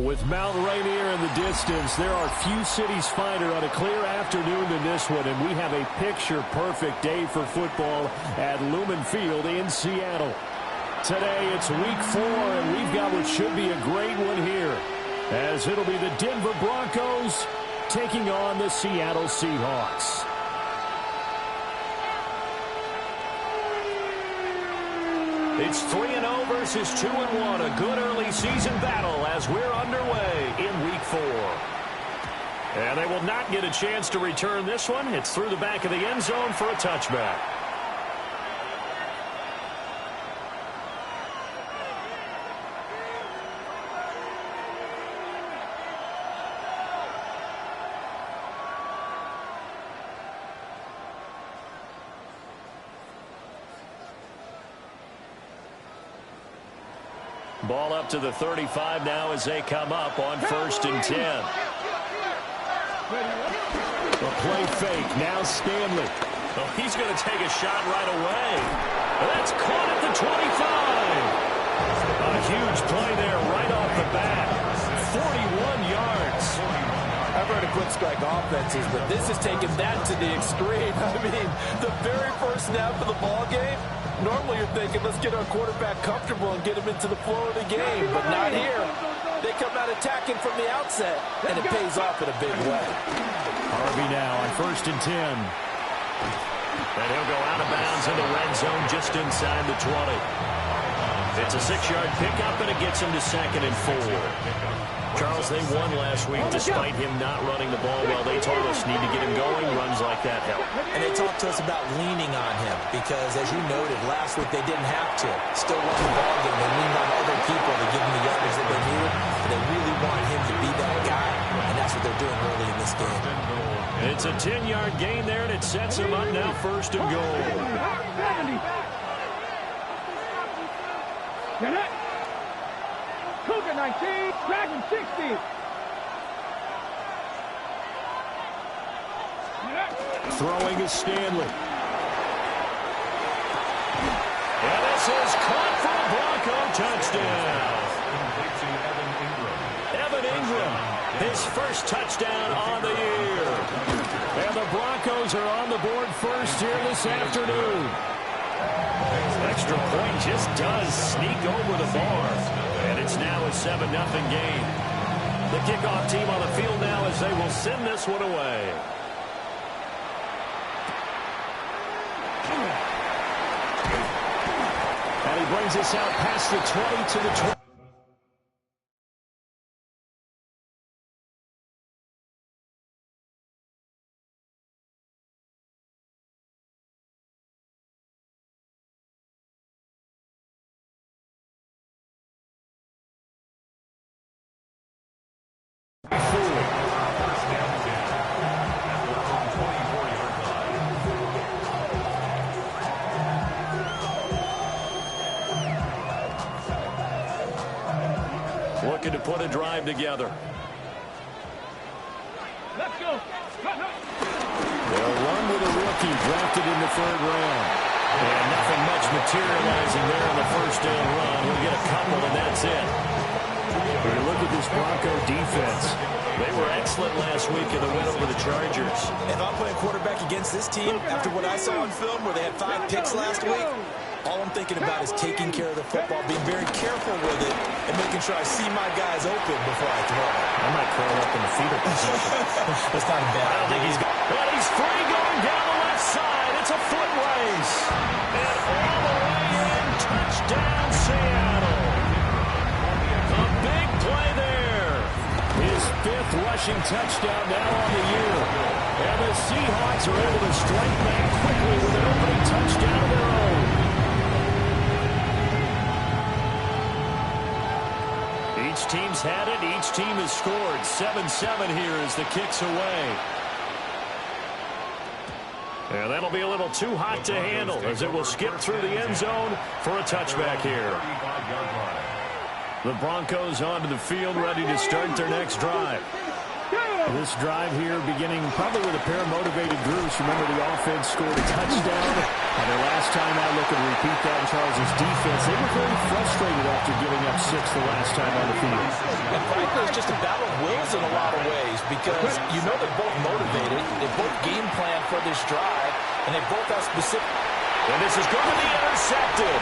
With Mount Rainier in the distance, there are few cities finer on a clear afternoon than this one, and we have a picture-perfect day for football at Lumen Field in Seattle. Today, it's week 4, and we've got what should be a great one here, as it'll be the Denver Broncos taking on the Seattle Seahawks. It's 3-0 versus 2-1, a good early season battle as we're underway in week 4. And they will not get a chance to return this one. It's through the back of the end zone for a touchback. Ball up to the 35 now as they come up on 1st and 10. The play fake. Now Stanley. Oh, he's going to take a shot right away. That's caught at the 25. A huge play there right off the bat. 41 yards. I've heard of quick strike offenses, but this is taking that to the extreme. I mean, the very first snap of the ball game, normally you're thinking, let's get our quarterback comfortable and get him into the flow of the game, but not here. They come out attacking from the outset, and it pays off in a big way. Harvey now on 1st and 10. And he'll go out of bounds in the red zone just inside the 20. It's a 6-yard pickup, and it gets him to 2nd and 4. Charles, they won last week despite him not running the ball well. They told us need to get him going. Runs like that help. And they talked to us about leaning on him because, as you noted, last week they didn't have to. Still won the ball game. They leaned on other people to give them the yardage that they needed. But they really want him to be that guy, and that's what they're doing early in this game. It's a 10-yard gain there, and it sets him up now 1st and goal. Cougar 19, Dragon 60. Throwing is Stanley. And this is caught for a Bronco touchdown. Evan Ingram, his first touchdown on the year. And the Broncos are on the board first here this afternoon. Extra point just does sneak over the bar. And it's now a 7-0 game. The kickoff team on the field now as they will send this one away. And he brings us out past the 20 to the 20. Looking to put a drive together. Let's go. They'll run with a rookie drafted in the 3rd round. And nothing much materializing there in the first down run. He'll get a couple, and that's it. When you look at this Bronco defense, they were excellent last week in the win over the Chargers. If I'm playing quarterback against this team, after what I saw on film where they had 5 picks last week, all I'm thinking about is taking care of the football, being very careful with it, and making sure I see my guys open before I throw. I might curl up in the fetal position. That's not bad. I don't think he's got. Well, he's free going down the left side. It's a foot race. And all the way in, touchdown Seattle. A big play there. His 5th rushing touchdown now on the year. And the Seahawks are able to strike back quickly with an opening touchdown of their own. Each team's had it. Each team has scored. 7-7 here as the kick's away. And that'll be a little too hot to handle as it will skip through the end zone for a touchback here. The Broncos onto the field ready to start their next drive. This drive here beginning probably with a pair of motivated groups. Remember, the offense scored a touchdown. And their last time out, looking to repeat that in Charles' defense. They were very frustrated after giving up 6 the last time on the field. And frankly, it's just a battle of wills in a lot of ways because you know they're both motivated. They both game plan for this drive, and they both have specific. And this is going to be intercepted.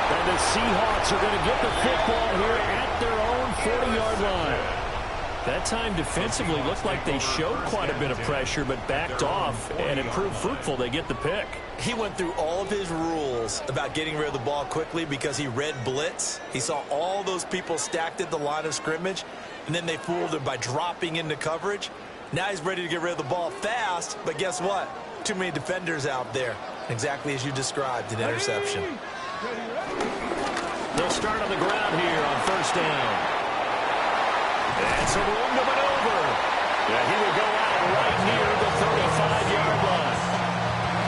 And the Seahawks are going to get the football here at their own 40-yard line. That time defensively looked like they showed quite a bit of pressure but backed off, and it proved fruitful. They get the pick. He went through all of his rules about getting rid of the ball quickly because he read blitz. He saw all those people stacked at the line of scrimmage, and then they fooled him by dropping into coverage. Now he's ready to get rid of the ball fast, but guess what? Too many defenders out there. Exactly as you described, an interception. They'll start on the ground here on first down. And some room to maneuver. Yeah, he would go out right near the 35-yard line.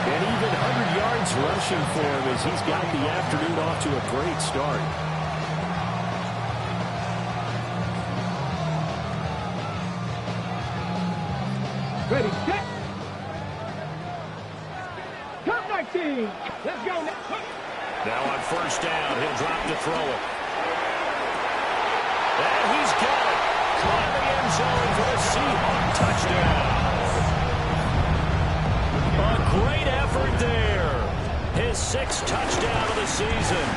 And even 100 yards rushing for him as he's got the afternoon off to a great start. Ready, set. Count 19. Let's go now. Now on first down, he'll drop to throw it. And he's got it. Caught in the end zone for the Seahawks touchdown. A great effort there. His 6th touchdown of the season.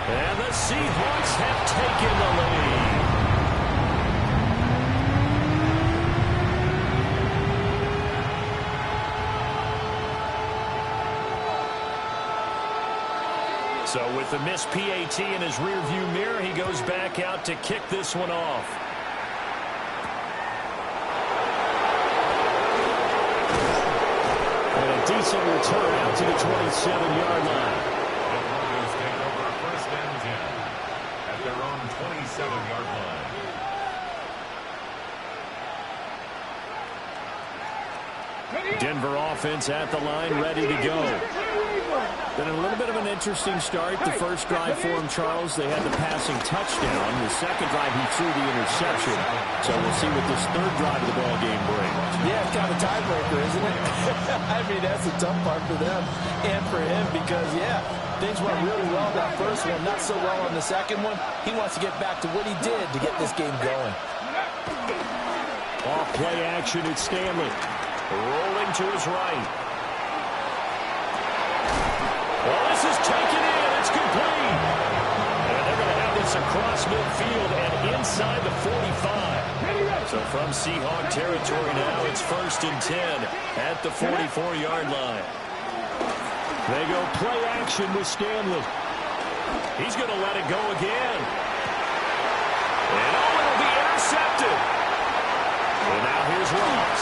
And the Seahawks have taken the lead. So with the missed PAT in his rearview mirror, he goes back out to kick this one off. And a decent return out to the 27-yard line. The Broncos take over first and 10 at their own 27-yard line. Denver offense at the line, ready to go. Been a little bit of an interesting start. The first drive for him, Charles, they had the passing touchdown. The second drive, he threw the interception. So we'll see what this third drive of the ball game brings. Yeah, it's kind of a tiebreaker, isn't it? I mean, that's the tough part for them and for him because, yeah, things went really well that first one, not so well on the second one. He wants to get back to what he did to get this game going. Off play action, it's Stanley. Rolling to his right. Well, this is taken in. It's complete. And they're going to have this across midfield and inside the 45. So from Seahawk territory now, it's first and 10 at the 44-yard line. They go play action with Stanley. He's going to let it go again. And oh, it'll be intercepted. And now here's Ross.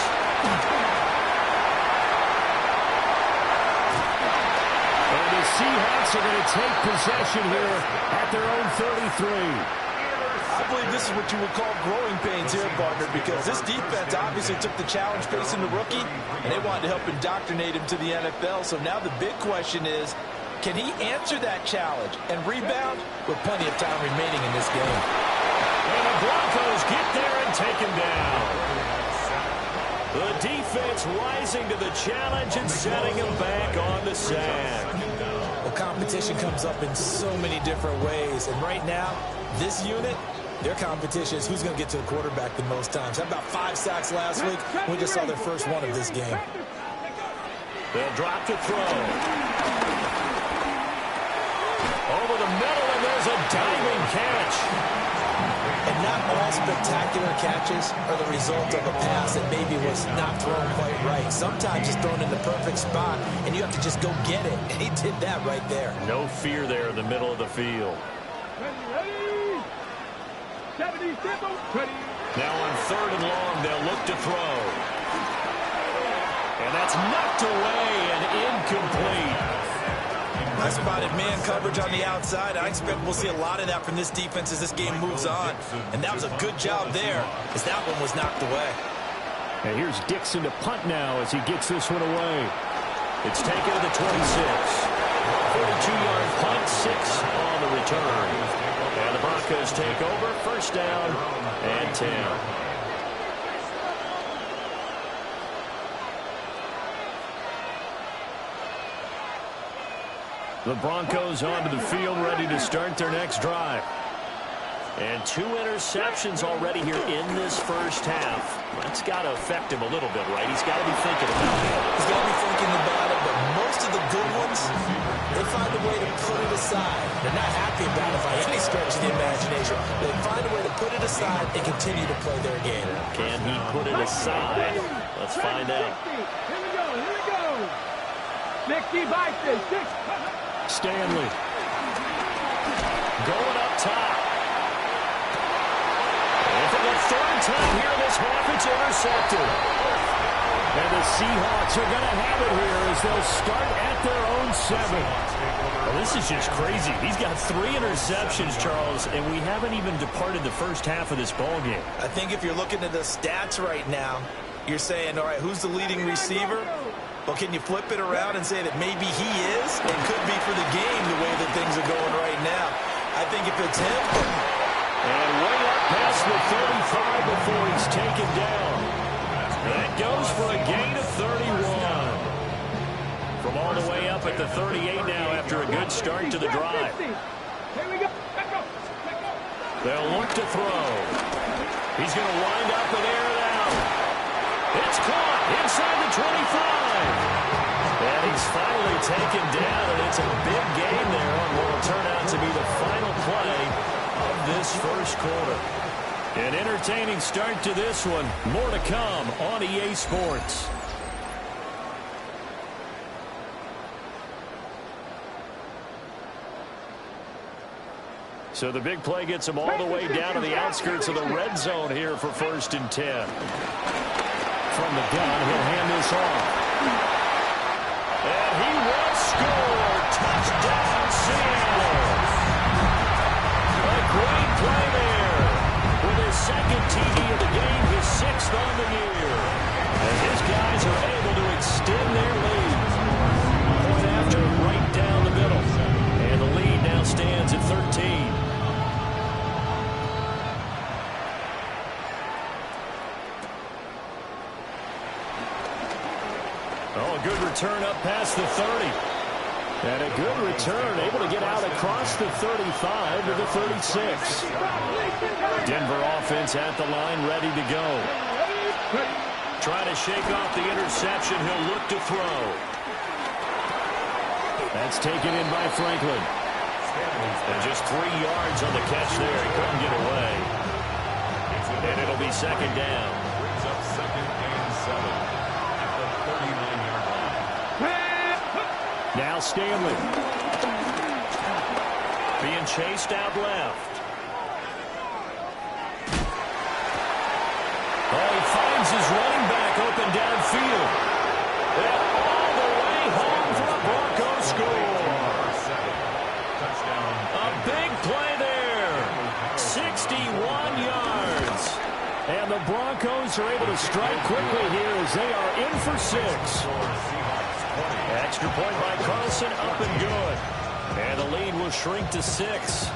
And the Seahawks are going to take possession here at their own 33. I believe this is what you would call growing pains here, partner, because this defense obviously took the challenge facing the rookie, and they wanted to help indoctrinate him to the NFL. So now the big question is, can he answer that challenge and rebound with plenty of time remaining in this game? And the Broncos get there and take him down. The defense rising to the challenge and setting him back on the sack. Well, competition comes up in so many different ways, and right now, this unit, their competition is who's going to get to the quarterback the most times. How about 5 sacks last week? We just saw their first one of this game. They'll drop to throw. Over the middle, and there's a diving catch. And not all spectacular catches are the result of a pass that maybe was not thrown quite right. Sometimes it's thrown in the perfect spot, and you have to just go get it. And he did that right there. No fear there in the middle of the field. Ready. 70 tempo. Ready. Now on third and long, they'll look to throw. And that's knocked away and incomplete. I spotted man coverage on the outside. I expect we'll see a lot of that from this defense as this game moves on. And that was a good job there as that one was knocked away. And here's Dixon to punt now as he gets this one away. It's taken to the 26. 42-yard punt, 6 on the return. And the Broncos take over, first down and 10. The Broncos onto the field, ready to start their next drive. And 2 interceptions already here in this first half. That's got to affect him a little bit, right? He's got to be thinking about it. He's got to be thinking about it, but most of the good ones, they find a way to put it aside. They're not happy about it by any stretch of the imagination. They find a way to put it aside and continue to play their game. Can he put it aside? Let's find out. Here we go. 60 by 6. Stanley. Going up top. And for the third time here this half, it's intercepted. And the Seahawks are going to have it here as they'll start at their own 7. Well, this is just crazy. He's got 3 interceptions, Charles, and we haven't even departed the first half of this ballgame. I think if you're looking at the stats right now, you're saying, all right, who's the leading receiver? Well, can you flip it around and say that maybe he is and could be for the game the way that things are going right now? I think if it's him. And way up past the 35 before he's taken down. That goes for a gain of 31. From all the way up at the 38 now after a good start to the drive. Here we go. They'll look to throw. He's going to wind up and air it out. It's caught inside the 25. And he's finally taken down, and it's a big gain there on what will turn out to be the final play of this first quarter. An entertaining start to this one. More to come on EA Sports. So the big play gets him all the way down to the outskirts of the red zone here for 1st and 10. From the gun, he'll hand this off. And he will score. Touchdown, Seattle. A great play there. With his 2nd TD of the game, his 6th on the year. And his guys are able to extend their lead. Point after right down the middle. And the lead now stands at 13. Oh, a good return up past the 30. And a good return, able to get out across the 35 to the 36. Denver offense at the line, ready to go. Trying to shake off the interception. He'll look to throw. That's taken in by Franklin. And just 3 yards on the catch there. He couldn't get away. And it'll be 2nd down. Brings up 2nd and 7. Now Stanley. Being chased out left. Oh, he finds his running back open downfield. And all the way home for a Broncos score. Touchdown. A big play there. 61 yards. And the Broncos are able to strike quickly here as they are in for 6. Extra point by Carlson, up and good. And the lead will shrink to 6.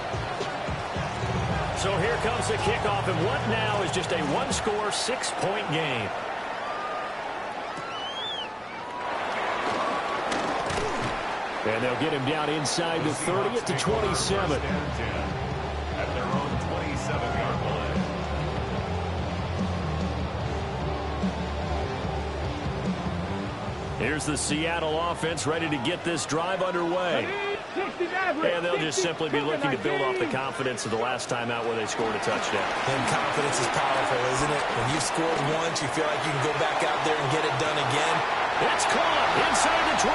So here comes the kickoff, and what now is just a 1-score, 6-point game. And they'll get him down inside the 30 at the 27. At their own 27-yard line. Here's the Seattle offense ready to get this drive underway. And they'll just simply be looking to build off the confidence of the last time out where they scored a touchdown. And confidence is powerful, isn't it? When you've scored once, you feel like you can go back out there and get it done again. It's caught inside the 25.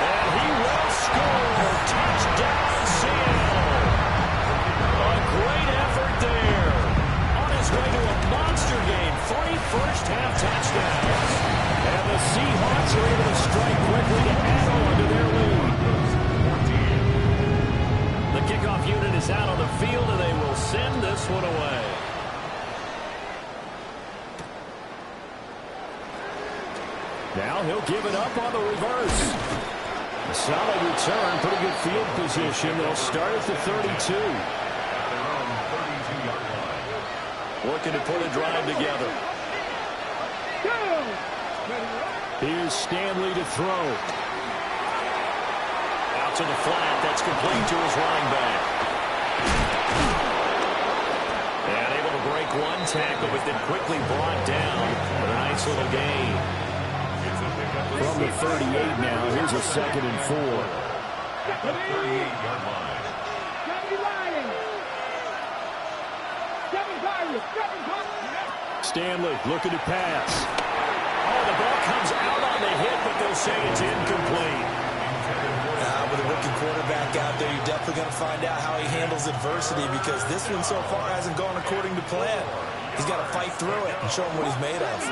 And he will score. Touchdown, Seattle. A great effort there. On his way to a monster game. 3 first-half touchdowns. And the Seahawks are able to strike quickly to add on to their lead. The kickoff unit is out on the field, and they will send this one away. Now he'll give it up on the reverse. Solid return, pretty good field position. They'll start at the 32. Looking to put a drive together. Here's Stanley to throw. Out to the flat. That's complete to his running back. And able to break one tackle, but then quickly brought down with a nice little gain. From the 38 now, here's a 2nd and 4. At the 38-yard line. Stanley looking to pass. Oh, the ball comes out on the hit, but they'll say it's incomplete. With a rookie quarterback out there, you're definitely going to find out how he handles adversity, because this one so far hasn't gone according to plan. He's got to fight through it and show him what he's made of.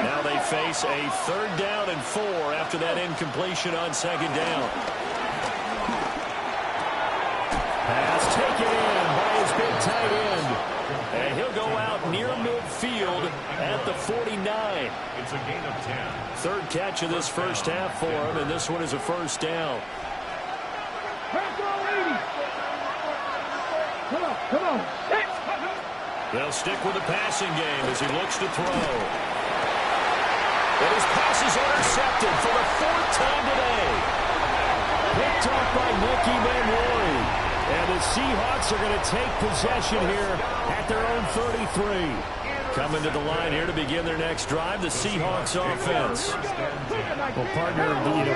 Now they face a 3rd down and 4 after that incompletion on 2nd down. Pass taken in by his big tight end. And he'll go out near midfield at the 49. It's a gain of 10. 3rd catch of this first half for him, and this one is a 1st down. Come on. They'll stick with the passing game as he looks to throw. And his pass is intercepted for the 4th time today. Picked off by Nicky Manwari. And the Seahawks are going to take possession here at their own 33. Coming to the line here to begin their next drive, the Seahawks offense. Well, partner,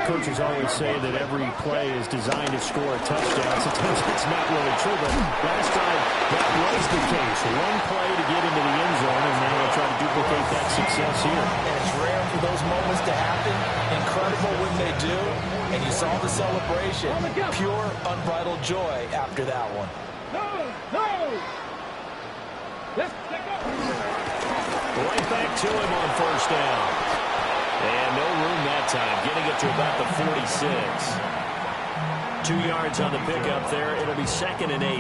coaches always say that every play is designed to score a touchdown. Sometimes that's not really true, but last time that was the case. One play to get into the end zone, and now they'll try to duplicate that success here. And it's rare for those moments to happen. Incredible when they do. And you saw the celebration. Pure, unbridled joy after that one. No! Let's go! Right back to him on 1st down. And no room that time, getting it to about the 46. 2 yards on the pickup there. It'll be 2nd and 8.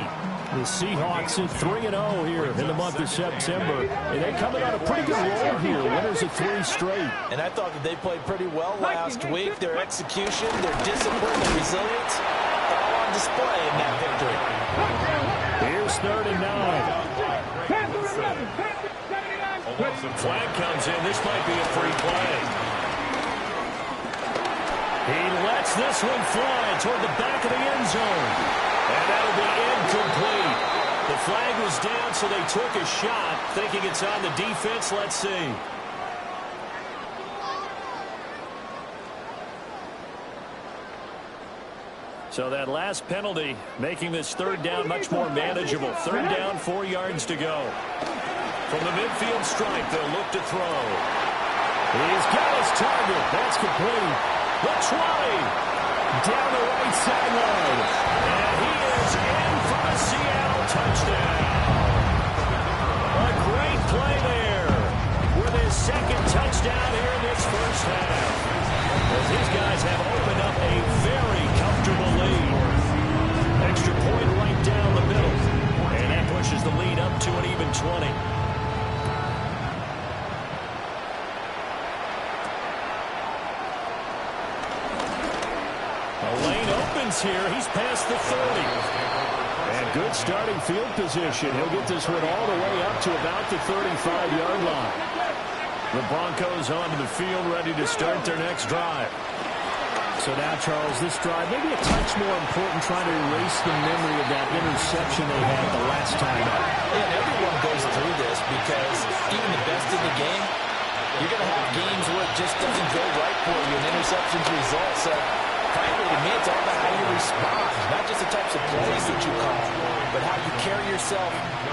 The Seahawks at 3-0 here in the month of September. And they're coming on a pretty good roll here. Winners of 3 straight. And I thought that they played pretty well last week. Their execution, their discipline, their resilience, all on display in that victory. Here's 3rd and 9. Flag comes in. This might be a free play. He lets this one fly toward the back of the end zone. And that'll be incomplete. The flag was down, so they took a shot, thinking it's on the defense. Let's see. So that last penalty making this 3rd down much more manageable. 3rd down, 4 yards to go. From the midfield stripe, they'll look to throw. He's got his target. That's complete. The 20. Down the right sideline. And he is in for a Seattle touchdown. A great play there with his 2nd touchdown here in this first half. As these guys have opened up a very comfortable lead. Extra point right down the middle. And that pushes the lead up to an even 20. Here. He's past the 30. And good starting field position. He'll get this one all the way up to about the 35-yard line. The Broncos onto the field, ready to start their next drive. So now, Charles, this drive maybe a touch more important, trying to erase the memory of that interception they had the last time out. And everyone goes through this, because even the best in the game, you're going to have games where it just doesn't go right for you, and interceptions result. So frankly, to me, it's all about how you respond, not just the types of plays that you call, but how you carry yourself,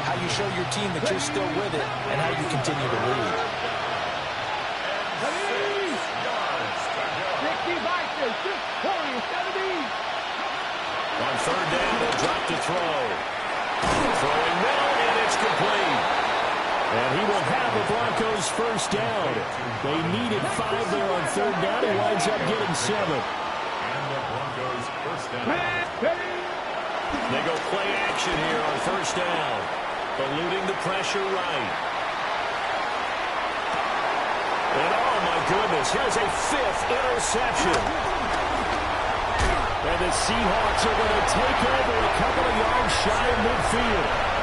how you show your team that you're still with it, and how you continue to lead. On 3rd down, they'll drop to throw. Throwing middle, and it's complete. And he will have the Broncos 1st down. They needed 5 there on 3rd down. He winds up getting 7. They go play action here on 1st down. Eluding the pressure right. And oh my goodness, here's a 5th interception. And the Seahawks are going to take over a couple of yards shy of midfield.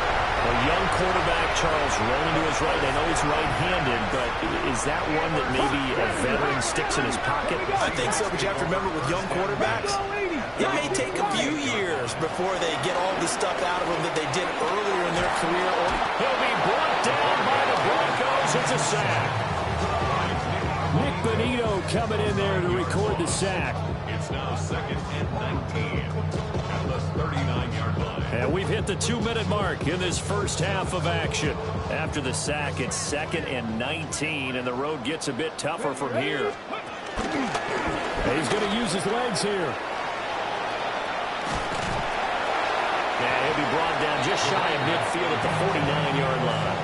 A young quarterback, Charles, rolling to his right. I know he's right-handed, but is that one that maybe a veteran sticks in his pocket? I think so, but you have to remember with young quarterbacks, it may take a few years before they get all the stuff out of them that they did earlier in their career. He'll be brought down by the Broncos. It's a sack. Nick Bonito coming in there to record the sack. It's now 2nd and 19 at the 39-yard line. And we've hit the 2-minute mark in this first half of action. After the sack, it's 2nd and 19, and the road gets a bit tougher from here. And he's going to use his legs here. And he'll be brought down just shy of midfield at the 49-yard line.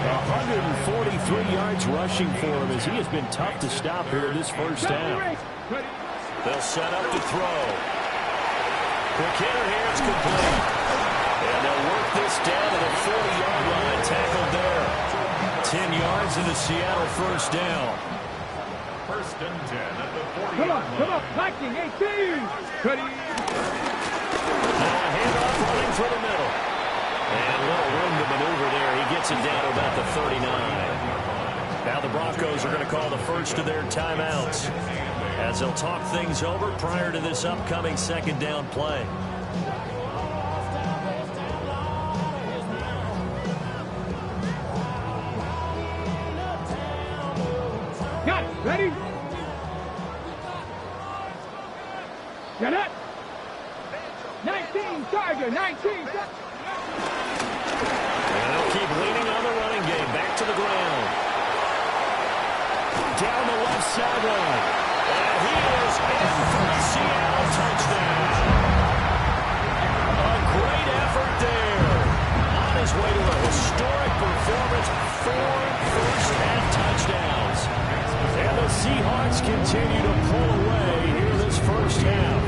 143 yards rushing for him as he has been tough to stop here in this first half. They'll set up to throw. Quick hitter here, it's complete. And they'll work this down to the 40-yard line, tackled there. 10 yards in the Seattle first down. 1st and 10 at the 40-yard line. Come on, Viking, 18. Ready. Now a handoff running through the middle. And a little room to maneuver there. He gets it down to about the 39. Now the Broncos are going to call the first of their timeouts as they'll talk things over prior to this upcoming 2nd down play. Got it. Ready? Get it. 19, Charger, 19. And they'll keep leaning on the running game. Back to the ground. Down the left sideline. And he is in for the Seattle touchdown. A great effort there. On his way to a historic performance. 4 first-half touchdowns. And the Seahawks continue to pull away here this first half.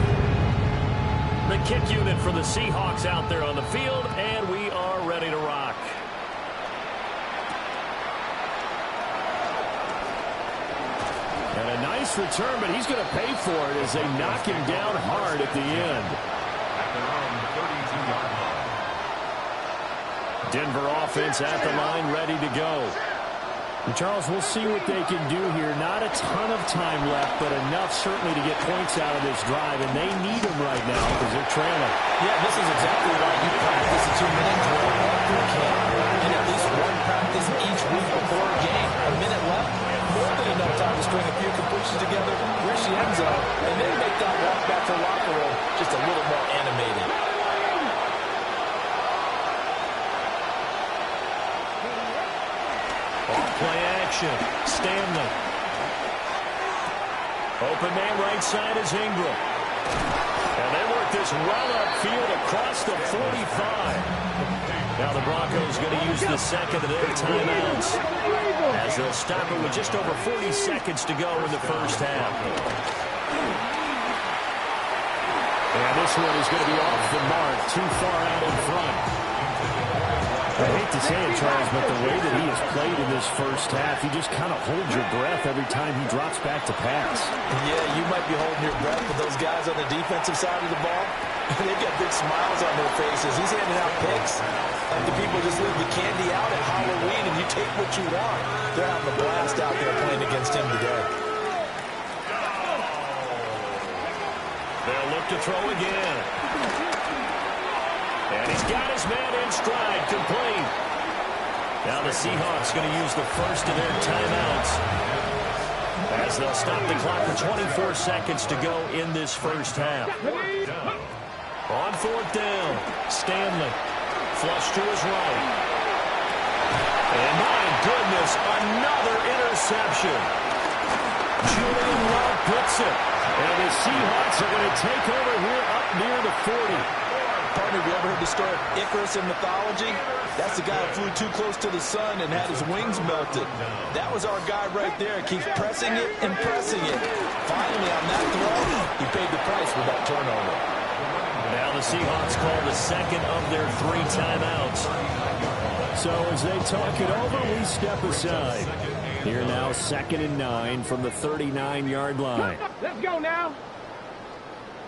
The kick unit for the Seahawks out there on the field, and we are ready to rock. And a nice return, but he's going to pay for it as they knock him down hard at the end. At their own 32-yard line. Denver offense at the line, ready to go. And Charles, we'll see what they can do here. Not a ton of time left, but enough certainly to get points out of this drive, and they need them right now because they're trailing. Yeah, this is exactly why you practice a 2-minute drill after camp, and at least one practice each week before a game. A minute left, more than enough time to string a few completions together, reach the end zone, and then make that walk back to the locker room just a little more animated. Play action. Stanley. Open man right side is Ingram. And they work this well upfield across the 45. Now the Broncos going to use the second of their timeouts as they'll stop it with just over 40 seconds to go in the first half. And this one is going to be off the mark, too far out in front. I hate to say it, Charles, but the way that he has played in this first half, you just kind of hold your breath every time he drops back to pass. Yeah, you might be holding your breath, but those guys on the defensive side of the ball, they've got big smiles on their faces. He's handing out picks like the people just leave the candy out at Halloween and you take what you want. They're having a blast out there playing against him today. They'll look to throw again. And he's got his man in stride, complete. Now the Seahawks going to use the first of their timeouts as they'll stop the clock with 24 seconds to go in this first half. On 4th down, Stanley. Flush to his right. And my goodness, another interception. Julian Love puts it. And the Seahawks are going to take over here up near the 40. Partner, have you ever heard the story of Icarus in mythology? That's the guy who flew too close to the sun and had his wings melted. That was our guy right there. Keeps pressing it and pressing it. Finally, on that throw, he paid the price with that turnover. Now the Seahawks call the second of their 3 timeouts. So as they talk it over, we step aside. Here now, 2nd and 9 from the 39-yard line. Let's go now.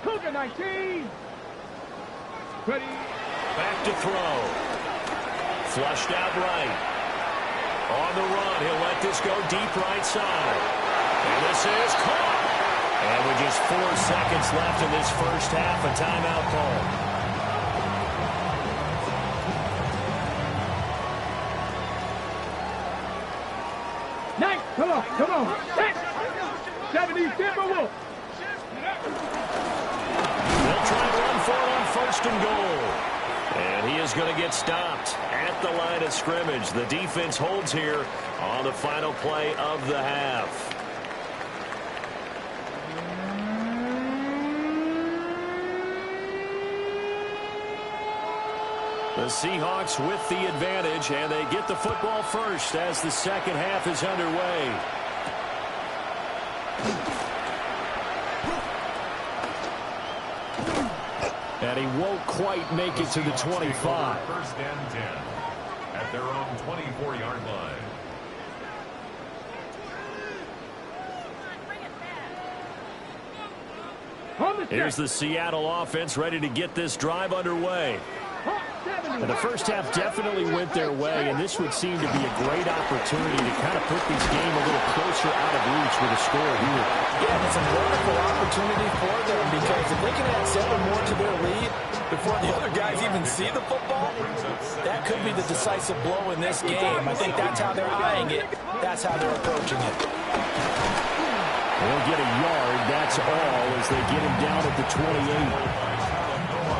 Cougar 19. Ready. Back to throw. Flushed out right. On the run, he'll let this go deep right side. And this is caught. And with just 4 seconds left in this first half, a timeout call. Nice. Come on. Come on. 70 Timberwolves. They'll try and run for it on first and goal. And he is going to get stopped at the line of scrimmage. The defense holds here on the final play of the half. The Seahawks with the advantage, and they get the football first as the second half is underway. And he won't quite make it to the 25. First and 10 at their own 24-yard line. Here's the Seattle offense ready to get this drive underway. And the first half definitely went their way, and this would seem to be a great opportunity to kind of put this game a little closer out of reach with a score here. Yeah, it's a wonderful opportunity for them because if they can add 7 more to their lead before the other guys even see the football, that could be the decisive blow in this game. I think that's how they're eyeing it. That's how they're approaching it. They'll get a yard, that's all, as they get him down at the 28.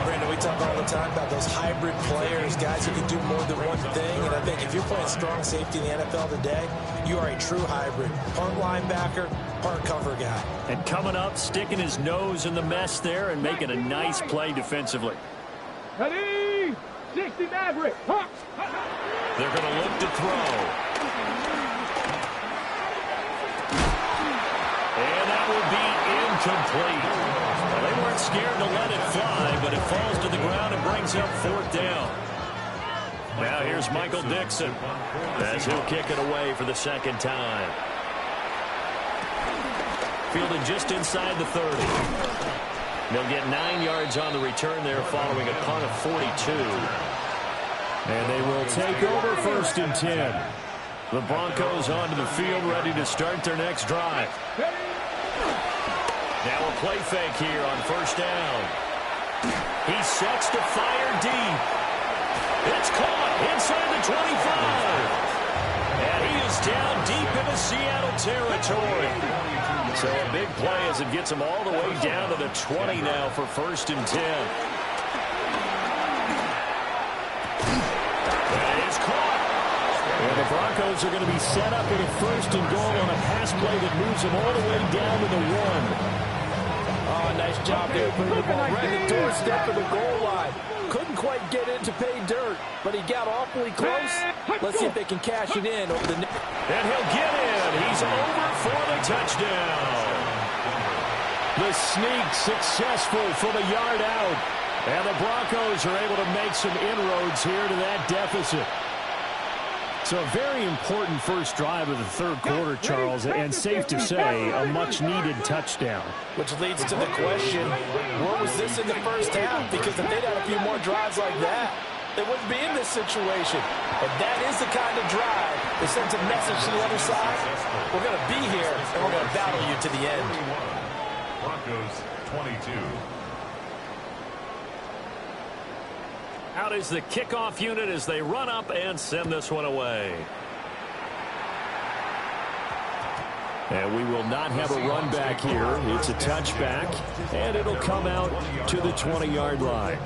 Brandon, we talk all the time about those hybrid players, guys who can do more than one thing. And I think if you're playing strong safety in the NFL today, you are a true hybrid. Part linebacker, part cover guy. And coming up, sticking his nose in the mess there and making a nice play defensively. Ready. 60 Maverick. They're going to look to throw. And that will be incomplete. Well, they weren't scared to let it fly, but it falls to the ground and brings up 4th down. Now here's Michael Dixon as he'll kick it away for the second time. Fielded just inside the 30. They'll get 9 yards on the return there following a punt of 42. And they will take over 1st and 10. The Broncos onto the field ready to start their next drive. Now a play fake here on 1st down. He sets to fire deep. It's caught inside the 25. And he is down deep into Seattle territory. So a big play as it gets him all the way down to the 20 now for 1st and 10. That is caught. And the Broncos are going to be set up with a 1st and goal on a pass play that moves them all the way down to the 1. Oh, nice job there, putting the ball right at the doorstep of the goal line. Couldn't quite get in to pay dirt, but he got awfully close. Let's see if they can cash it in over the net. And he'll get in. He's over for the touchdown. The sneak successful from a yard out. And the Broncos are able to make some inroads here to that deficit. So a very important first drive of the 3rd quarter, Charles, and safe to say, a much-needed touchdown. Which leads to the question, where was this in the first half? Because if they'd had a few more drives like that, they wouldn't be in this situation. And that is the kind of drive that sends a message to the other side. We're going to be here, and we're going to battle you to the end. Broncos 22. Out is the kickoff unit as they run up and send this one away. And we will not have a run back here. It's a touchback, and it'll come out to the 20-yard line.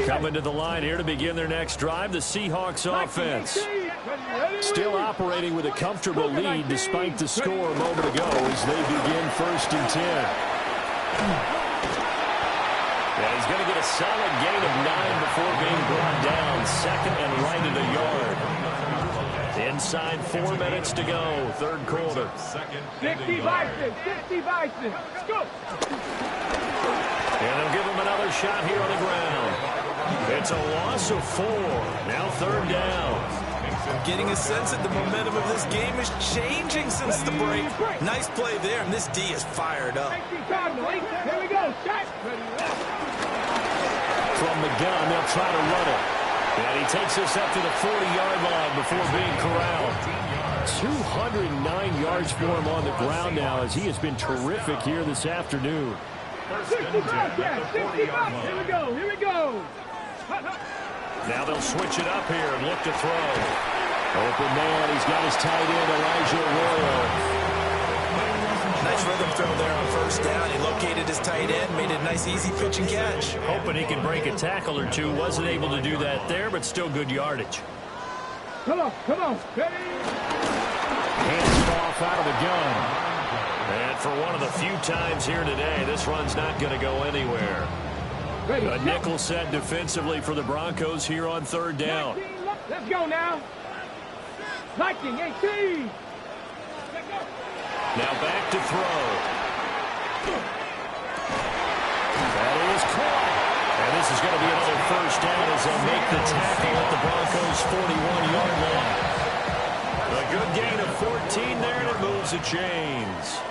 Coming to the line here to begin their next drive, the Seahawks offense. Still operating with a comfortable lead despite the score a moment ago as they begin 1st and 10. Yeah, he's going to get a solid gain of 9 before being brought down. 2nd and right in the yard. Inside 4 minutes to go, 3rd quarter. 60 Bison, 60 Bison. Let's go. And they'll give him another shot here on the ground. It's a loss of 4. Now 3rd down. I'm getting a sense that the momentum of this game is changing since the break. Nice play there, and this D is fired up. Here we go. Shot. From the gun, they'll try to run it. And he takes us up to the 40-yard line before being corralled. 209 yards for him on the ground now as he has been terrific here this afternoon. 65, yeah, 65. Here we go. Here we go. Now they'll switch it up here and look to throw. Open man, he's got his tight end, Elijah Arroyo. Nice rhythm throw there on first down. He located his tight end, made a nice easy pitch and catch. Hoping he can break a tackle or two. Wasn't able to do that there, but still good yardage. Come on. Ready? Hands off out of the gun. And for one of the few times here today, this run's not going to go anywhere. Ready. A nickel set defensively for the Broncos here on third down. 19, let's go now. 19, 18. Now back to throw. That is caught. And this is going to be another first down as they'll make the tackle at the Broncos' 41-yard line. A good gain of 14 there, and it moves the chains.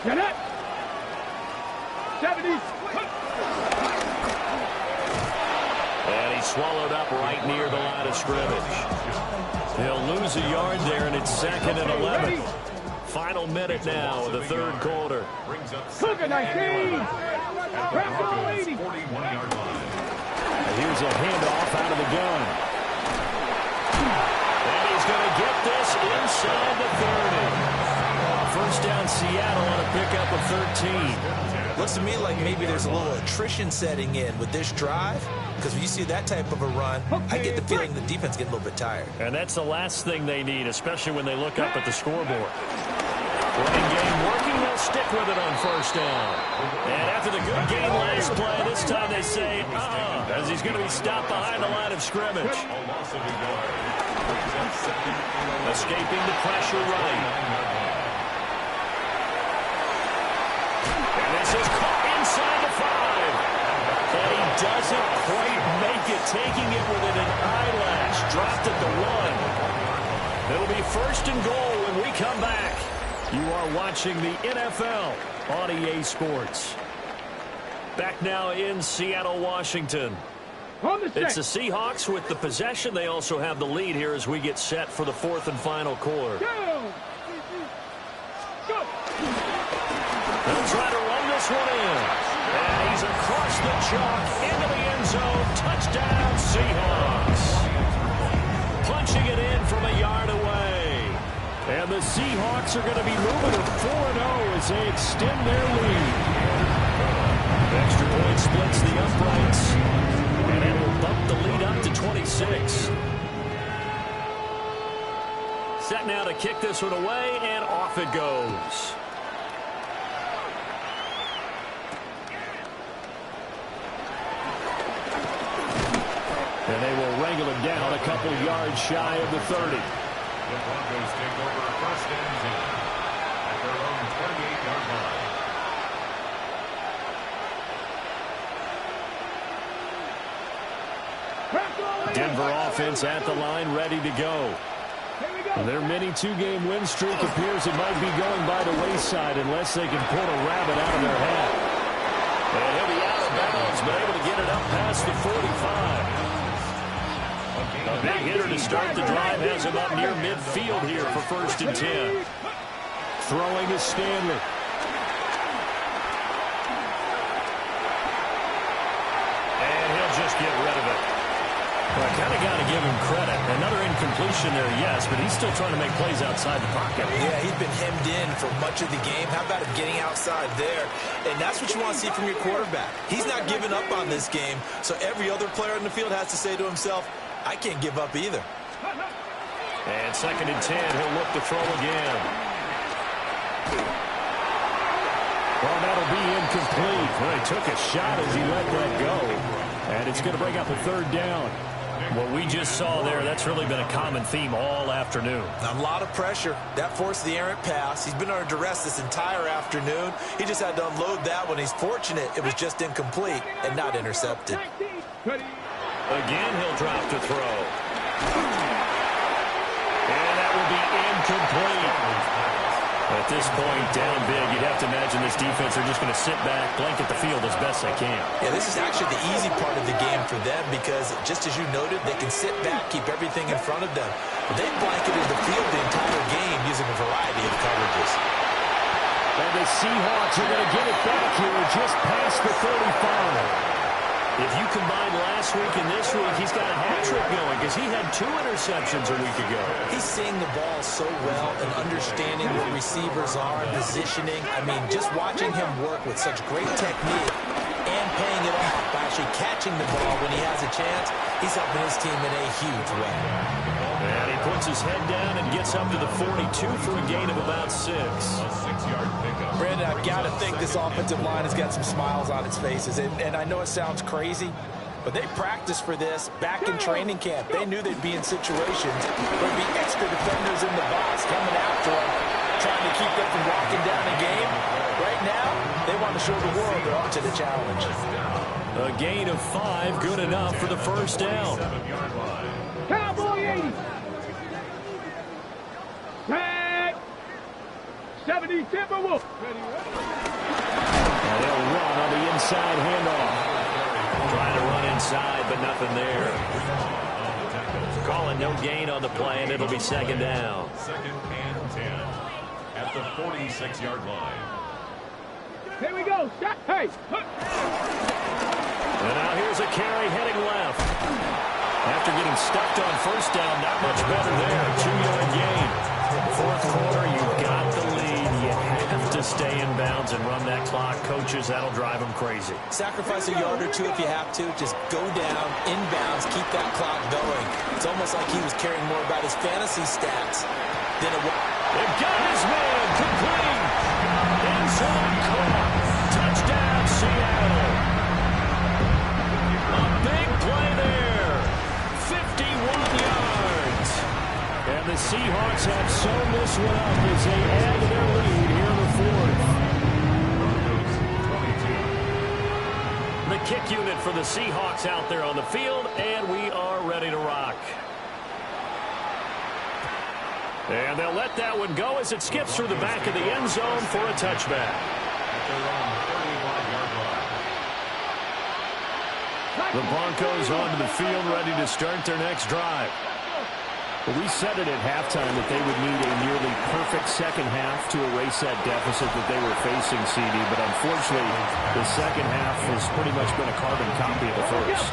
Get it. 70. And he's swallowed up right near the line of scrimmage. He'll lose a yard there, and it's 2nd and 11. Final minute now of the third quarter. Cook at 19. Broncos 41-yard line. Here's a handoff out of the gun. And he's going to get this inside the 30. First down Seattle on a pickup of 13. Looks to me like maybe there's a little attrition setting in with this drive, because when you see that type of a run, I get the feeling the defense getting a little bit tired. And that's the last thing they need, especially when they look up at the scoreboard. Running game working, they'll stick with it on first down. And after the good game last play, this time they say, as he's going to be stopped behind the line of scrimmage. Escaping the pressure right. And this is caught inside the 5. And he doesn't quite make it, taking it within an eyelash. Dropped at the 1. It'll be 1st and goal when we come back. You are watching the NFL on EA Sports. Back now in Seattle, Washington. It's the Seahawks with the possession. They also have the lead here as we get set for the 4th and final quarter. Go. They'll try to run this one in. And he's across the chalk into the end zone. Touchdown, Seahawks. Punching it in from a yard away. And the Seahawks are going to be moving to 4-0 as they extend their lead. Extra point splits the uprights. And it will bump the lead up to 26. Set now to kick this one away, and off it goes. And they will wrangle it down a couple yards shy of the 30. The Broncos take over 1st and 10 at their own 28-yard line. Denver offense at the line, ready to go. Their mini 2-game win streak appears it might be going by the wayside unless they can pull a rabbit out of their hat. And he'll be out of bounds, but able to get it up past the 45. A big hitter to start the drive has him up near midfield here for 1st and 10. Throwing is Stanley. And he'll just get rid of it. Well, I kind of got to give him credit. Another incompletion there, yes, but he's still trying to make plays outside the pocket. Yeah, he's been hemmed in for much of the game. How about him getting outside there? And that's what you want to see from your quarterback. He's not giving up on this game, so every other player in the field has to say to himself, I can't give up either. And 2nd and 10, he'll look to throw again. Well, that'll be incomplete. Well, he took a shot as he let that go. And it's going to bring up a 3rd down. What we just saw there, that's really been a common theme all afternoon. A lot of pressure. That forced the errant pass. He's been under duress this entire afternoon. He just had to unload that one. He's fortunate it was just incomplete and not intercepted. Again, he'll drop to throw. will be incomplete. At this point, down big, you'd have to imagine this defense are just going to sit back, blanket the field as best they can. Yeah, this is actually the easy part of the game for them because, just as you noted, they can sit back, keep everything in front of them. But they blanketed the field the entire game using a variety of coverages. And the Seahawks are going to get it back here just past the 35. If you combine last week and this week, he's got a hat trick going because he had 2 interceptions a week ago. He's seeing the ball so well and understanding where receivers are and positioning. I mean, just watching him work with such great technique and paying it off by actually catching the ball when he has a chance, he's helping his team in a huge way. And he puts his head down and gets up to the 42 for a gain of about 6. A 6-yard pickup. Brandon, I've got to think this offensive line has got some smiles on its faces. And I know it sounds crazy, but they practiced for this back in training camp. They knew they'd be in situations where there'd be extra defenders in the box coming after them, trying to keep them from locking down a game. Right now, they want to show the world they're up to the challenge. A gain of 5, good enough for the first down. 7-yard line. Cowboy 80. Tag. 70 Timberwolves. And they'll run on the inside handoff. Trying to run inside, but nothing there. Calling no gain on the play, and it'll be second down. 2nd and 10 at the 46-yard line. Here we go. Shot. Hey. And now here's a carry heading left. After getting stuffed on first down, not much better there. 2-yard gain. Fourth quarter, you've got the lead. You have to stay in bounds and run that clock. Coaches, that'll drive them crazy. Sacrifice a yard or 2 if you have to. Just go down, inbounds, keep that clock going. It's almost like he was caring more about his fantasy stats than it was. They've got his man complete. End zone caught. Touchdown, Seattle. A big play there. 51 yards. And the Seahawks have sewn this one up as they add to their lead here in the fourth. The kick unit for the Seahawks out there on the field, and we are ready to rock. And they'll let that one go as it skips through the back of the end zone for a touchback. At their own 31-yard line. The Broncos onto the field, ready to start their next drive. Well, we said it at halftime that they would need a nearly perfect second half to erase that deficit that they were facing, CD. But unfortunately, the second half has pretty much been a carbon copy of the first.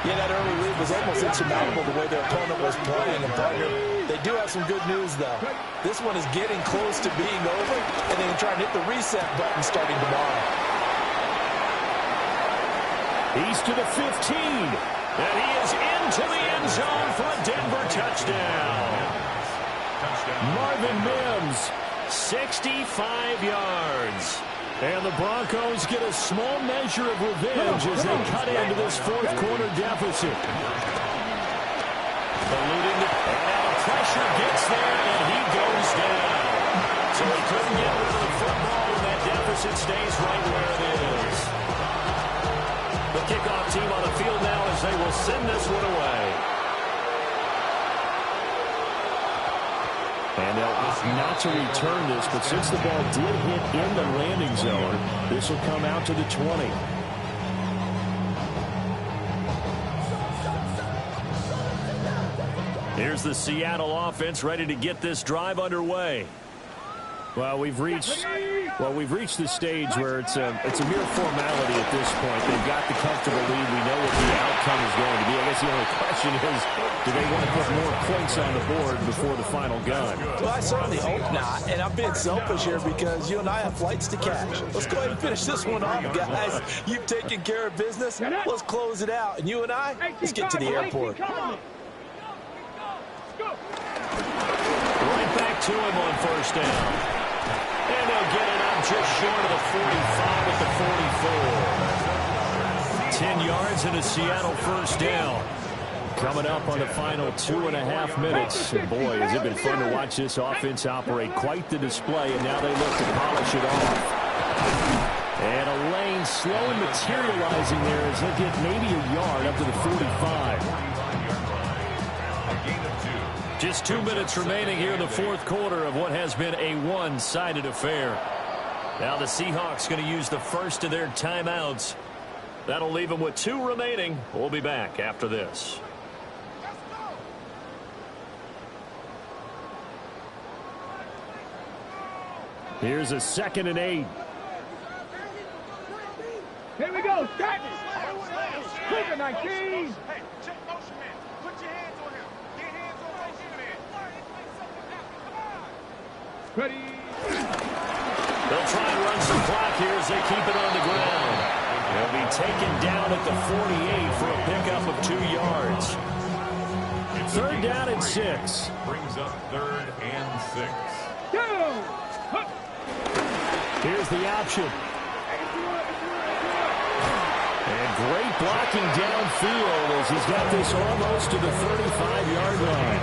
Yeah, that early lead was almost insurmountable the way their opponent was playing. And partner, they do have some good news, though. This one is getting close to being over, and they can try and hit the reset button starting tomorrow. He's to the 15, and he is into the end zone for a Denver touchdown. Marvin Mims, 65 yards. And the Broncos get a small measure of revenge as they cut into this fourth quarter deficit. Alluding to, and now the pressure gets there, and he goes down. So he couldn't get rid of the football, and that deficit stays right where it is. The kickoff team on the field now as they will send this one away. And they'll opt not to return this, but since the ball did hit in the landing zone, this will come out to the 20. Here's the Seattle offense ready to get this drive underway. Well, we've reached the stage where it's a mere formality at this point. They've got the comfortable lead. We know what the outcome is going to be. I guess the only question is, do they want to put more points on the board before the final gun? Well, I certainly hope not. And I'm being selfish here because you and I have flights to catch. Let's go ahead and finish this one off, guys. You've taken care of business. Let's close it out. And you and I, let's get to the airport. Right back to him on first down. And they'll get it up just short of the 45 at the 44. 10 yards and a Seattle first down. Coming up on the final 2.5 minutes. And boy, has it been fun to watch this offense operate. Quite the display, and now they look to polish it off. And a lane slow and materializing there as they get maybe a yard up to the 45. A gain of 2. Just 2 minutes remaining here in the fourth quarter of what has been a one-sided affair. Now the Seahawks going to use the first of their timeouts. That'll leave them with 2 remaining. We'll be back after this. Here's a 2nd and 8. Here we go. Start. Quicker, 19. Hey, check motion, man. Put your hands on him. Get hands on motion, man. Ready. They'll try and run some clock here as they keep it on the ground. They'll be taken down at the 48 for a pickup of 2 yards. 3rd down and 6. Brings up 3rd and 6. Go. Here's the option. And great blocking downfield as he's got this almost to the 35-yard line.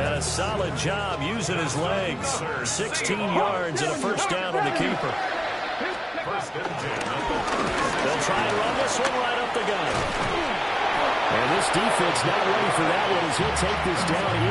And a solid job using his legs. 16 yards and a first down on the keeper. They'll try and run this one right up the gut. And this defense not ready for that one as he'll take this down.